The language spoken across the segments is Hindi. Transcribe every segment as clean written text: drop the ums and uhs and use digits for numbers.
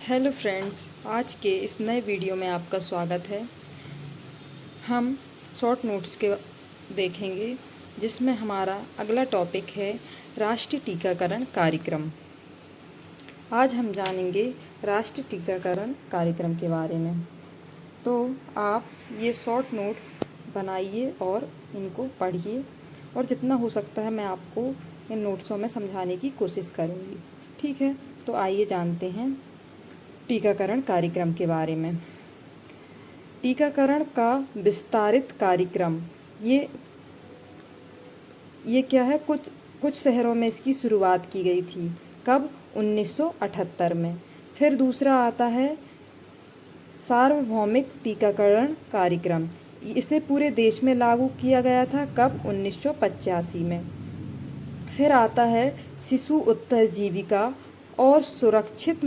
हेलो फ्रेंड्स, आज के इस नए वीडियो में आपका स्वागत है। हम शॉर्ट नोट्स के देखेंगे जिसमें हमारा अगला टॉपिक है राष्ट्रीय टीकाकरण कार्यक्रम। आज हम जानेंगे राष्ट्रीय टीकाकरण कार्यक्रम के बारे में। तो आप ये शॉर्ट नोट्स बनाइए और इनको पढ़िए और जितना हो सकता है मैं आपको इन नोट्सों में समझाने की कोशिश करूँगी। ठीक है, तो आइए जानते हैं टीकाकरण कार्यक्रम के बारे में। टीकाकरण का विस्तारित कार्यक्रम ये क्या है, कुछ शहरों में इसकी शुरुआत की गई थी। कब? 1978 में। फिर दूसरा आता है सार्वभौमिक टीकाकरण कार्यक्रम। इसे पूरे देश में लागू किया गया था। कब? 1985 में। फिर आता है शिशु उत्तरजीविका और सुरक्षित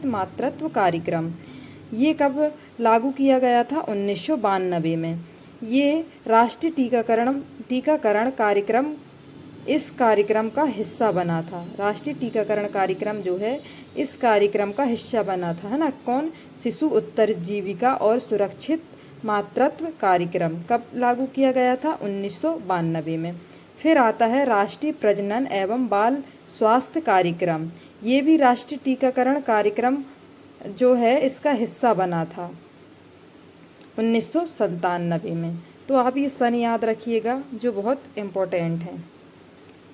मातृत्व कार्यक्रम। ये कब लागू किया गया था? 1992 में। ये राष्ट्रीय टीकाकरण कार्यक्रम इस कार्यक्रम का हिस्सा बना था। राष्ट्रीय टीकाकरण कार्यक्रम जो है इस कार्यक्रम का हिस्सा बना था, है ना। कौन? शिशु उत्तरजीविका और सुरक्षित मातृत्व कार्यक्रम कब लागू किया गया था? 1992 में। फिर आता है राष्ट्रीय प्रजनन एवं बाल स्वास्थ्य कार्यक्रम। ये भी राष्ट्रीय टीकाकरण कार्यक्रम जो है इसका हिस्सा बना था 1997 में। तो आप ये सन याद रखिएगा जो बहुत इम्पोर्टेंट है।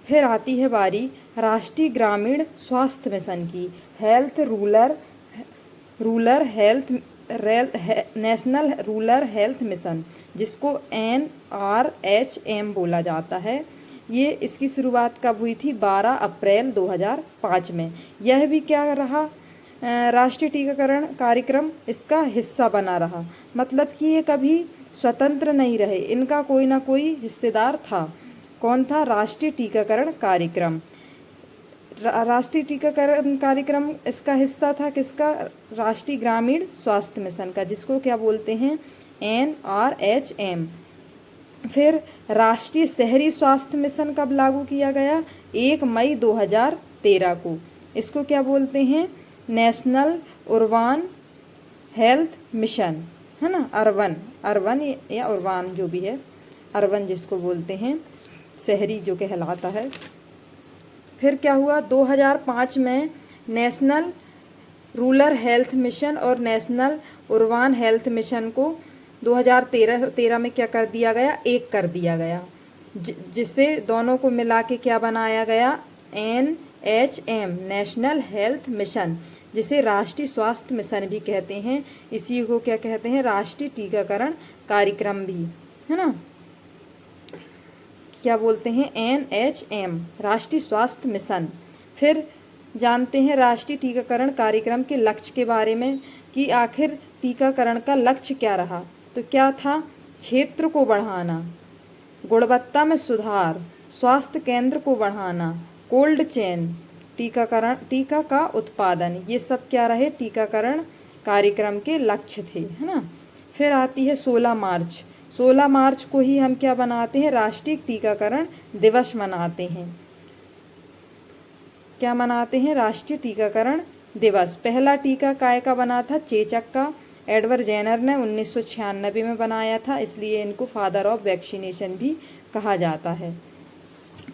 फिर आती है बारी राष्ट्रीय ग्रामीण स्वास्थ्य मिशन की। नेशनल रूरल हेल्थ मिशन, जिसको NRHM बोला जाता है। ये इसकी शुरुआत कब हुई थी? 12 अप्रैल 2005 में। यह भी क्या रहा? राष्ट्रीय टीकाकरण कार्यक्रम इसका हिस्सा बना रहा। मतलब कि ये कभी स्वतंत्र नहीं रहे, इनका कोई ना कोई हिस्सेदार था। कौन था? राष्ट्रीय टीकाकरण कार्यक्रम। राष्ट्रीय टीकाकरण कार्यक्रम इसका हिस्सा था किसका? राष्ट्रीय ग्रामीण स्वास्थ्य मिशन का, जिसको क्या बोलते हैं? NRHM। फिर राष्ट्रीय शहरी स्वास्थ्य मिशन कब लागू किया गया? 1 मई 2013 को। इसको क्या बोलते हैं? नेशनल अर्बन हेल्थ मिशन, है ना। अर्बन या उर्बान जो भी है, अर्बन जिसको बोलते हैं, शहरी जो कहलाता है। फिर क्या हुआ? 2005 में नेशनल रूरल हेल्थ मिशन और नेशनल अर्बन हेल्थ मिशन को 2013 में क्या कर दिया गया? एक कर दिया गया, जिससे दोनों को मिला के क्या बनाया गया? NHM, नेशनल हेल्थ मिशन, जिसे राष्ट्रीय स्वास्थ्य मिशन भी कहते हैं। इसी को क्या कहते हैं? राष्ट्रीय टीकाकरण कार्यक्रम भी, है ना। क्या बोलते हैं? NHM, राष्ट्रीय स्वास्थ्य मिशन। फिर जानते हैं राष्ट्रीय टीकाकरण कार्यक्रम के लक्ष्य के बारे में कि आखिर टीकाकरण का लक्ष्य क्या रहा। तो क्या था? क्षेत्र को बढ़ाना, गुणवत्ता में सुधार, स्वास्थ्य केंद्र को बढ़ाना, कोल्ड चेन, टीका का उत्पादन, ये सब क्या रहे? टीकाकरण कार्यक्रम के लक्ष्य थे, है ना। फिर आती है 16 मार्च। 16 मार्च को ही हम क्या बनाते हैं? राष्ट्रीय टीकाकरण दिवस मनाते हैं। क्या मनाते हैं? राष्ट्रीय टीकाकरण दिवस। पहला टीका काय का बना था? चेचक का। एडवर्ड जेनर ने 1996 में बनाया था, इसलिए इनको फादर ऑफ वैक्सीनेशन भी कहा जाता है।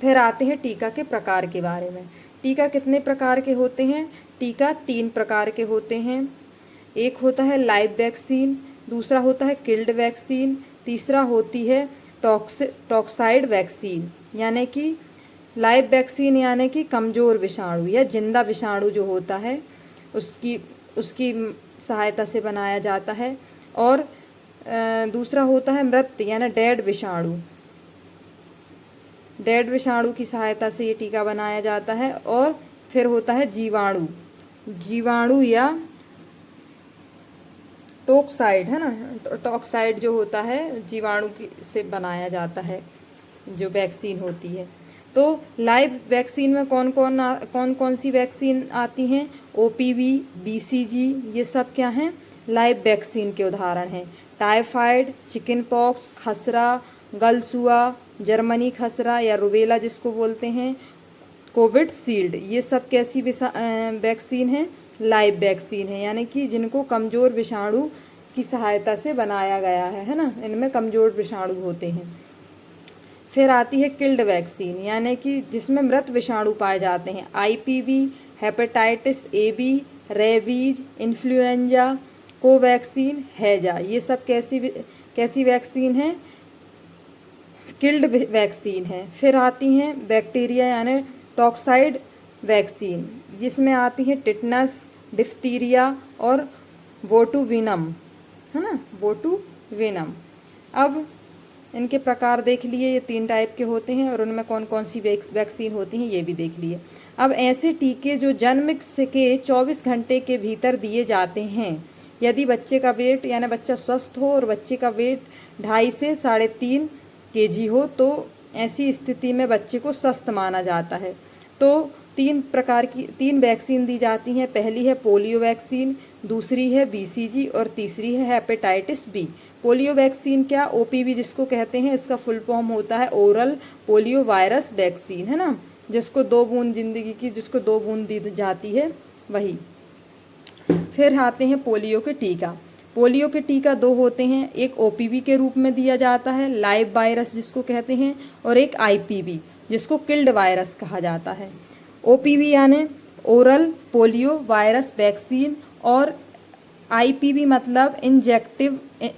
फिर आते हैं टीका के प्रकार के बारे में। टीका कितने प्रकार के होते हैं? टीका 3 प्रकार के होते हैं। एक होता है लाइव वैक्सीन, दूसरा होता है किल्ड वैक्सीन, तीसरा होती है टॉक्साइड वैक्सीन। यानी कि लाइव वैक्सीन यानी कि कमज़ोर विषाणु या जिंदा विषाणु जो होता है उसकी सहायता से बनाया जाता है। और दूसरा होता है मृत यानी डेड विषाणु की सहायता से ये टीका बनाया जाता है। और फिर होता है जीवाणु या टॉक्साइड, है ना। टॉक्साइड जो होता है जीवाणु से बनाया जाता है जो वैक्सीन होती है। तो लाइव वैक्सीन में कौन कौन सी वैक्सीन आती हैं? OPV, BCG, ये सब क्या हैं? लाइव वैक्सीन के उदाहरण हैं। टाइफाइड, चिकन पॉक्स, खसरा, गलसुआ, जर्मनी खसरा या रुबेला जिसको बोलते हैं, कोविड शील्ड, ये सब कैसी वैक्सीन है? लाइव वैक्सीन है, यानी कि जिनको कमज़ोर विषाणु की सहायता से बनाया गया है ना, इनमें कमज़ोर विषाणु होते हैं। फिर आती है किल्ड वैक्सीन, यानी कि जिसमें मृत विषाणु पाए जाते हैं। IPV, hepatitis A B, rabies, influenza, Covaxin, हैजा, ये सब कैसी वैक्सीन है? किल्ड वैक्सीन है। फिर आती हैं बैक्टीरिया यानी टॉक्साइड वैक्सीन, जिसमें आती हैं टिटनस, डिफ्थीरिया और बोटुलिनम, है ना, बोटुलिनम। अब इनके प्रकार देख लिए, ये 3 टाइप के होते हैं और उनमें कौन कौन सी वैक्सीन होती हैं ये भी देख लिए। अब ऐसे टीके जो जन्म से के 24 घंटे के भीतर दिए जाते हैं, यदि बच्चे का वेट यानी बच्चा स्वस्थ हो और बच्चे का वेट 2.5 से 3.5 kg हो, तो ऐसी स्थिति में बच्चे को स्वस्थ माना जाता है। तो 3 वैक्सीन दी जाती हैं। पहली है पोलियो वैक्सीन, दूसरी है बीसीजी और तीसरी है हेपेटाइटिस बी। पोलियो वैक्सीन क्या, ओपीवी जिसको कहते हैं, इसका फुल फॉर्म होता है ओरल पोलियो वायरस वैक्सीन, है ना, जिसको 2 बूंद जिसको 2 बूंद दी जाती है वही। फिर आते हैं पोलियो के टीका। पोलियो के टीका 2 होते हैं, एक ओपीवी के रूप में दिया जाता है, लाइव वायरस जिसको कहते हैं, और एक आईपीवी जिसको किल्ड वायरस कहा जाता है। ओपीवी यानी ओरल पोलियो वायरस वैक्सीन, और आईपीवी मतलब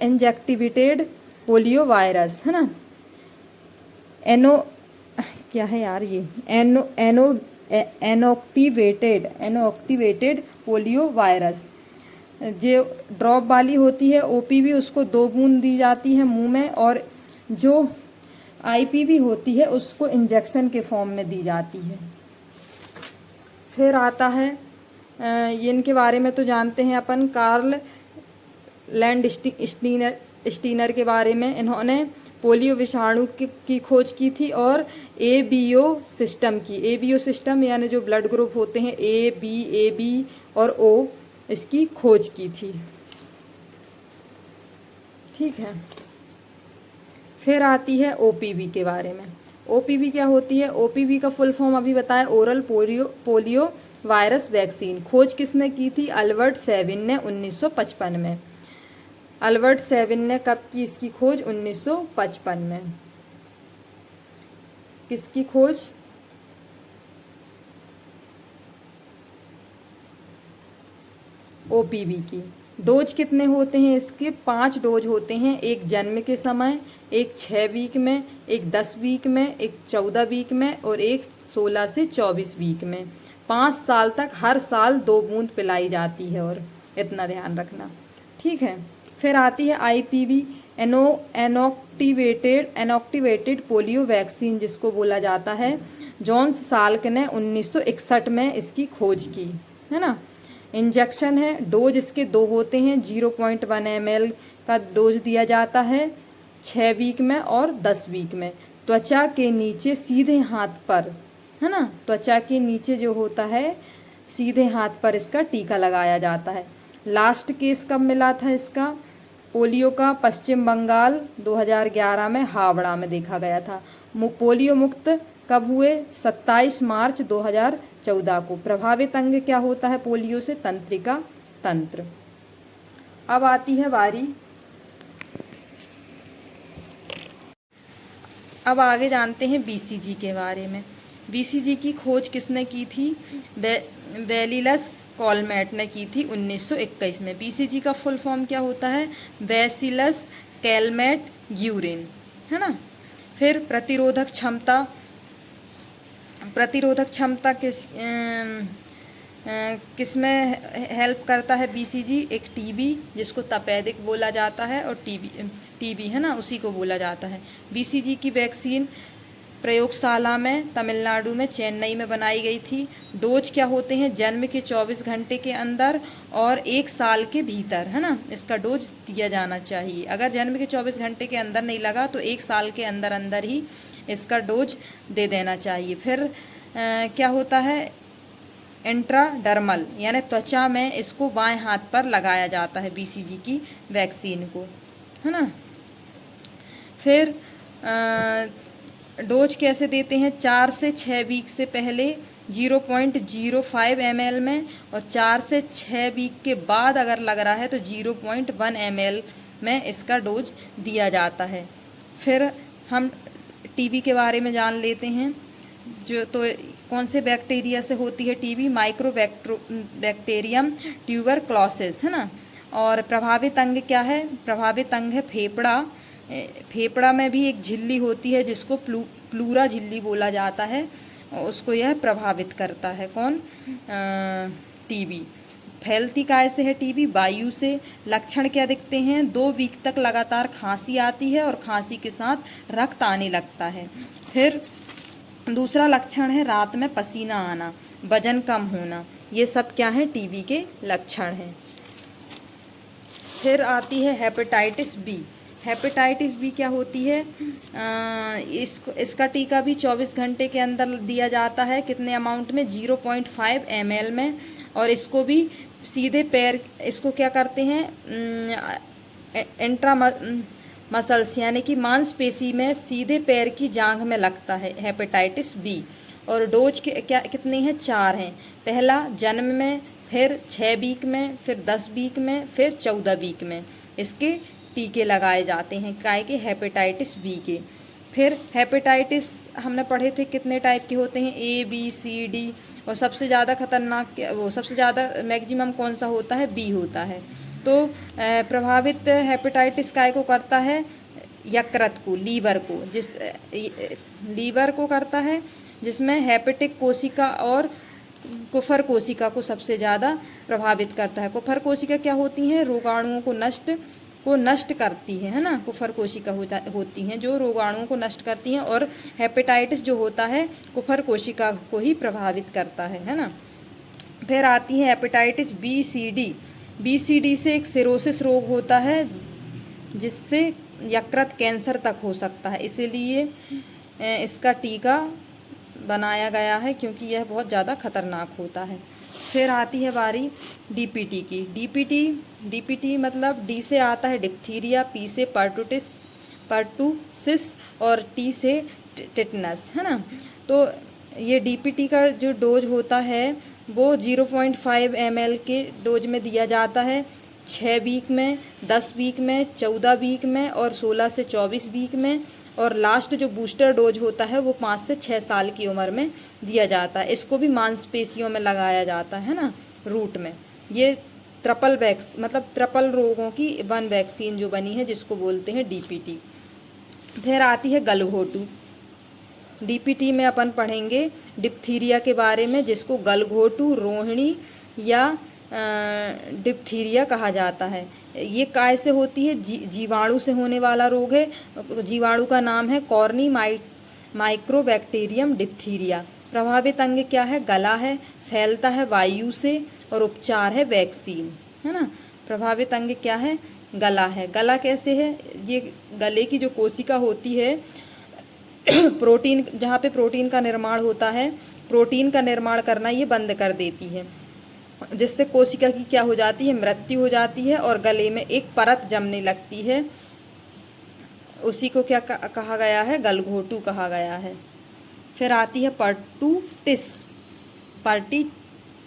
इंजेक्टिवेटेड पोलियो वायरस, है ना, क्या है यार ये, एनोक्टिवेटेड पोलियो वायरस। जो ड्रॉप वाली होती है ओपीवी, उसको 2 बूंद दी जाती है मुंह में, और जो आईपीवी होती है उसको इंजेक्शन के फॉर्म में दी जाती है। फिर आता है इनके बारे में तो जानते हैं अपन, कार्ल लैंडस्टीनर के बारे में। इन्होंने पोलियो विषाणु की खोज की थी और एबीओ सिस्टम यानी जो ब्लड ग्रुप होते हैं ए बी और ओ, इसकी खोज की थी। ठीक है। फिर आती है ओपीवी के बारे में। ओपीवी क्या होती है? ओपीवी का फुल फॉर्म अभी बताया, ओरल पोलियो वायरस वैक्सीन। खोज किसने की थी? अल्बर्ट सेविन ने 1955 में। अल्बर्ट सेविन ने कब की इसकी खोज? 1955 में। किसकी खोज? ओपीवी की। डोज कितने होते हैं इसके? 5 डोज होते हैं, एक जन्म के समय, एक 6 वीक में, एक 10 वीक में, एक 14 वीक में और एक 16 से 24 वीक में। 5 साल तक हर साल 2 बूंद पिलाई जाती है, और इतना ध्यान रखना। ठीक है। फिर आती है आईपीवी, एनोक्टिवेटेड पोलियो वैक्सीन जिसको बोला जाता है। जॉन्स साल्क ने 1961 में इसकी खोज की, है ना। इंजेक्शन है, डोज इसके 2 होते हैं, 0.1 ml का डोज दिया जाता है 6 वीक में और 10 वीक में। त्वचा के नीचे सीधे हाथ पर, है ना, त्वचा के नीचे जो होता है सीधे हाथ पर इसका टीका लगाया जाता है। लास्ट केस कब मिला था इसका पोलियो का? पश्चिम बंगाल 2011 में हावड़ा में देखा गया था। पोलियो मुक्त कब हुए? 27 मार्च 2014 को। प्रभावित अंग क्या होता है पोलियो से? तंत्रिका तंत्र। अब आती है बारी, अब आगे जानते हैं बीसीजी के बारे में। बीसीजी की खोज किसने की थी? बेसिलस कॉलमेट ने की थी 1921 में। बीसीजी का फुल फॉर्म क्या होता है? बेसिलस कैलमेट यूरिन, है ना। फिर प्रतिरोधक क्षमता किसमें हेल्प करता है बीसीजी? एक टीबी जिसको तपेदिक बोला जाता है, और टीबी है ना, उसी को बोला जाता है। बीसीजी की वैक्सीन प्रयोगशाला में तमिलनाडु में चेन्नई में बनाई गई थी। डोज क्या होते हैं? जन्म के 24 घंटे के अंदर और 1 साल के भीतर, है ना, इसका डोज दिया जाना चाहिए। अगर जन्म के 24 घंटे के अंदर नहीं लगा तो 1 साल के अंदर अंदर ही इसका डोज दे देना चाहिए। फिर क्या होता है? इंट्राडर्मल यानी त्वचा में इसको बाएं हाथ पर लगाया जाता है बीसीजी की वैक्सीन को, है ना। फिर डोज कैसे देते हैं? 4 से 6 वीक से पहले 0.05 ml में, और 4 से 6 वीक के बाद अगर लग रहा है तो 0.1 ml में इसका डोज दिया जाता है। फिर हम टीबी के बारे में जान लेते हैं। जो तो कौन से बैक्टीरिया से होती है टीबी? बैक्टीरियम ट्यूबरक्लोसिस, है ना। और प्रभावित अंग क्या है? प्रभावित अंग है फेफड़ा। फेफड़ा में भी एक झिल्ली होती है जिसको प्लूरा झिल्ली बोला जाता है, उसको यह प्रभावित करता है। कौन? टीबी। फैलती काय से है टीबी? वायु से। लक्षण क्या दिखते हैं? 2 वीक तक लगातार खांसी आती है और खांसी के साथ रक्त आने लगता है। फिर दूसरा लक्षण है रात में पसीना आना, वजन कम होना। ये सब क्या है? टीबी के लक्षण हैं। फिर आती है हेपेटाइटिस बी। हेपेटाइटिस बी क्या होती है? इसका टीका भी 24 घंटे के अंदर दिया जाता है। कितने अमाउंट में? 0.5 ml में। और इसको भी सीधे पैर, इसको क्या करते हैं? इंट्रा मसल्स यानी कि मांसपेशी में सीधे पैर की जांघ में लगता है हेपेटाइटिस बी। और डोज कितने हैं? 4 हैं। पहला जन्म में, फिर 6 वीक में, फिर 10 वीक में, फिर 14 वीक में इसके टीके लगाए जाते हैं काय के? हेपेटाइटिस बी के। फिर हेपेटाइटिस हमने पढ़े थे कितने टाइप के होते हैं? A B C D। और सबसे ज़्यादा खतरनाक सबसे ज़्यादा मैक्सिमम कौन सा होता है? बी होता है। तो प्रभावित हेपेटाइटिस काय को करता है? यकृत को, लीवर को। लीवर को करता है, जिसमें हेपेटिक कोशिका और कुफर कोशिका को सबसे ज़्यादा प्रभावित करता है। कुफर कोशिका क्या होती हैं? रोगाणुओं को नष्ट करती है ना। कुफर कोशिका होती हैं जो रोगाणुओं को नष्ट करती हैं। और हेपेटाइटिस जो होता है कुफर कोशिका को ही प्रभावित करता है ना। फिर आती है हेपेटाइटिस बी सी डी से एक सिरोसिस रोग होता है जिससे यकृत कैंसर तक हो सकता है, इसीलिए इसका टीका बनाया गया है क्योंकि यह बहुत ज़्यादा खतरनाक होता है। फिर आती है बारी डीपीटी की। डीपीटी मतलब डी से आता है डिप्थीरिया, पी से पर्टुसिस और टी से टिटनस, है ना। तो ये डीपीटी का जो डोज होता है वो 0.5 ml के डोज में दिया जाता है। 6 वीक में, 10 वीक में, 14 वीक में और 16 से 24 वीक में। और लास्ट जो बूस्टर डोज होता है वो 5 से 6 साल की उम्र में दिया जाता है। इसको भी मांसपेशियों में लगाया जाता है ना, रूट में। ये ट्रिपल रोगों की 1 वैक्सीन जो बनी है जिसको बोलते हैं डीपीटी। फिर आती है गलघोटू। डीपीटी में अपन पढ़ेंगे डिप्थीरिया के बारे में जिसको गलघोटू, रोहिणी या डिप्थीरिया कहा जाता है। ये काय से होती है? जीवाणु से होने वाला रोग है। जीवाणु का नाम है कॉर्नी माइक्रोबैक्टीरियम डिप्थीरिया। प्रभावित अंग क्या है? गला है। फैलता है वायु से और उपचार है वैक्सीन, है ना। प्रभावित अंग क्या है? गला है। गला कैसे है? ये गले की जो कोशिका होती है प्रोटीन, जहाँ पे प्रोटीन का निर्माण होता है, प्रोटीन का निर्माण करना ये बंद कर देती है, जिससे कोशिका की क्या हो जाती है? मृत्यु हो जाती है और गले में एक परत जमने लगती है। उसी को क्या कहा गया है? गलघोटू कहा गया है। फिर आती है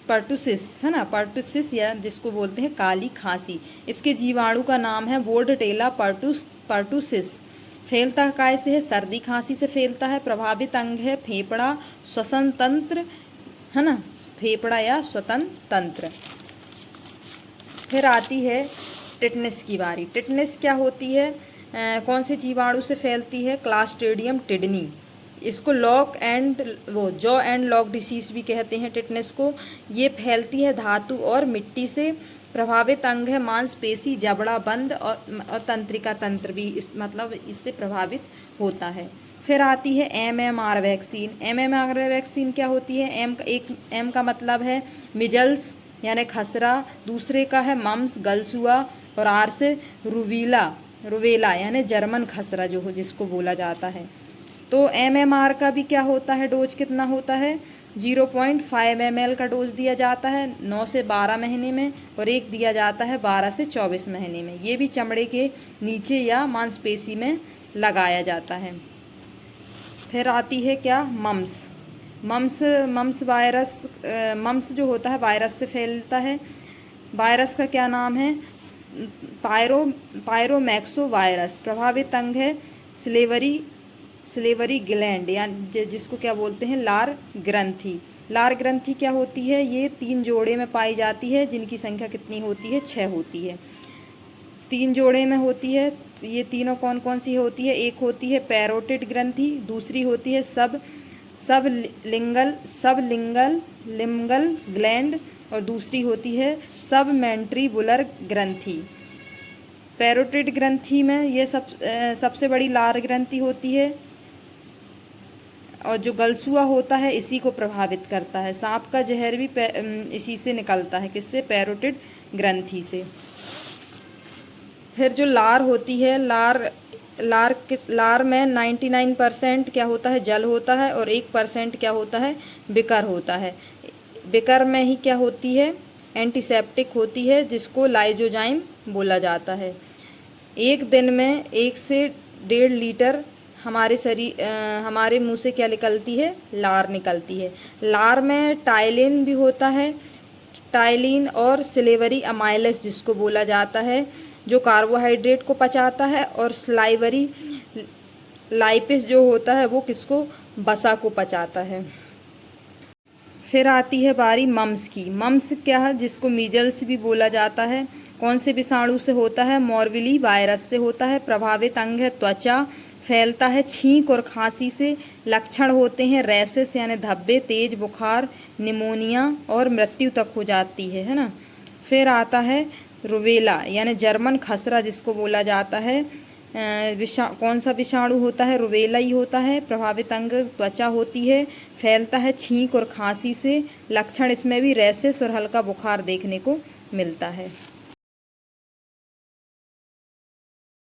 पर्टुसिस, है ना। पर्टुसिस या जिसको बोलते हैं काली खांसी। इसके जीवाणु का नाम है बोर्डटेला पर्टुसिस। फैलता काय से है? सर्दी खांसी से फैलता है। प्रभावित अंग है फेफड़ा, श्वसन तंत्र, है ना, फेफड़ा या श्वसन तंत्र। फिर आती है टिटनेस की बारी। टिटनेस क्या होती है? कौन से जीवाणु से फैलती है? क्लास्ट्रीडियम टिडनी। इसको जॉ एंड लॉक डिसीज भी कहते हैं टिटनेस को। ये फैलती है धातु और मिट्टी से। प्रभावित अंग है मांसपेशी, जबड़ा बंद और तंत्रिका तंत्र भी इससे प्रभावित होता है। फिर आती है MMR वैक्सीन। MMR वैक्सीन क्या होती है? एम का मतलब है मिजल्स यानी खसरा, दूसरे का है मम्स गलसुआ और आर से रुवेला यानी जर्मन खसरा जो हो जिसको बोला जाता है। तो MMR का भी क्या होता है? डोज कितना होता है? 0.5 ml का डोज दिया जाता है 9 से 12 महीने में और एक दिया जाता है 12 से 24 महीने में। ये भी चमड़े के नीचे या मांसपेशी में लगाया जाता है। फिर आती है क्या? मम्स वायरस, मम्स जो होता है वायरस से फैलता है। वायरस का क्या नाम है? पायरोमैक्सो वायरस। प्रभावित अंग है सिलेवरी ग्लैंड, यानी जिसको क्या बोलते हैं, लार ग्रंथि। लार ग्रंथि क्या होती है? ये 3 जोड़े में पाई जाती है, जिनकी संख्या कितनी होती है? 6 होती है। 3 जोड़े में होती है। ये तीनों कौन कौन सी होती है? एक होती है पैरोटिड ग्रंथि, दूसरी होती है सब लिंगल ग्लैंड, और दूसरी होती है सब मैंट्रीबुलर ग्रंथि। पैरोटिड ग्रंथि में ये सबसे बड़ी लार ग्रंथि होती है, और जो गलसुआ होता है इसी को प्रभावित करता है। सांप का जहर भी इसी से निकलता है। किससे? पैरोटिड ग्रंथि से। फिर जो लार होती है, लार में 99% क्या होता है? जल होता है, और 1% क्या होता है? बिकर होता है। बिकर में ही क्या होती है? एंटीसेप्टिक होती है, जिसको लाइजोजाइम बोला जाता है। एक दिन में 1 से 1.5 लीटर हमारे मुंह से क्या निकलती है? लार निकलती है। लार में टाइलिन भी होता है, टाइलिन और सिलेवरी अमाइलस जिसको बोला जाता है, जो कार्बोहाइड्रेट को पचाता है, और स्लाइवरी लाइपिस जो होता है वो किसको? वसा को पचाता है। फिर आती है बारी मम्स की। मम्स क्या है? जिसको मीजल्स भी बोला जाता है। कौन से विषाणु से होता है? मॉर्बिली वायरस से होता है। प्रभावित अंग है त्वचा, फैलता है छींक और खांसी से। लक्षण होते हैं रैसेस यानी धब्बे, तेज बुखार, निमोनिया, और मृत्यु तक हो जाती है ना। फिर आता है रुबेला यानी जर्मन खसरा जिसको बोला जाता है। कौन सा विषाणु होता है? रुबेला ही होता है। प्रभावित अंग त्वचा होती है, फैलता है छींक और खांसी से। लक्षण इसमें भी रैसेस और हल्का बुखार देखने को मिलता है।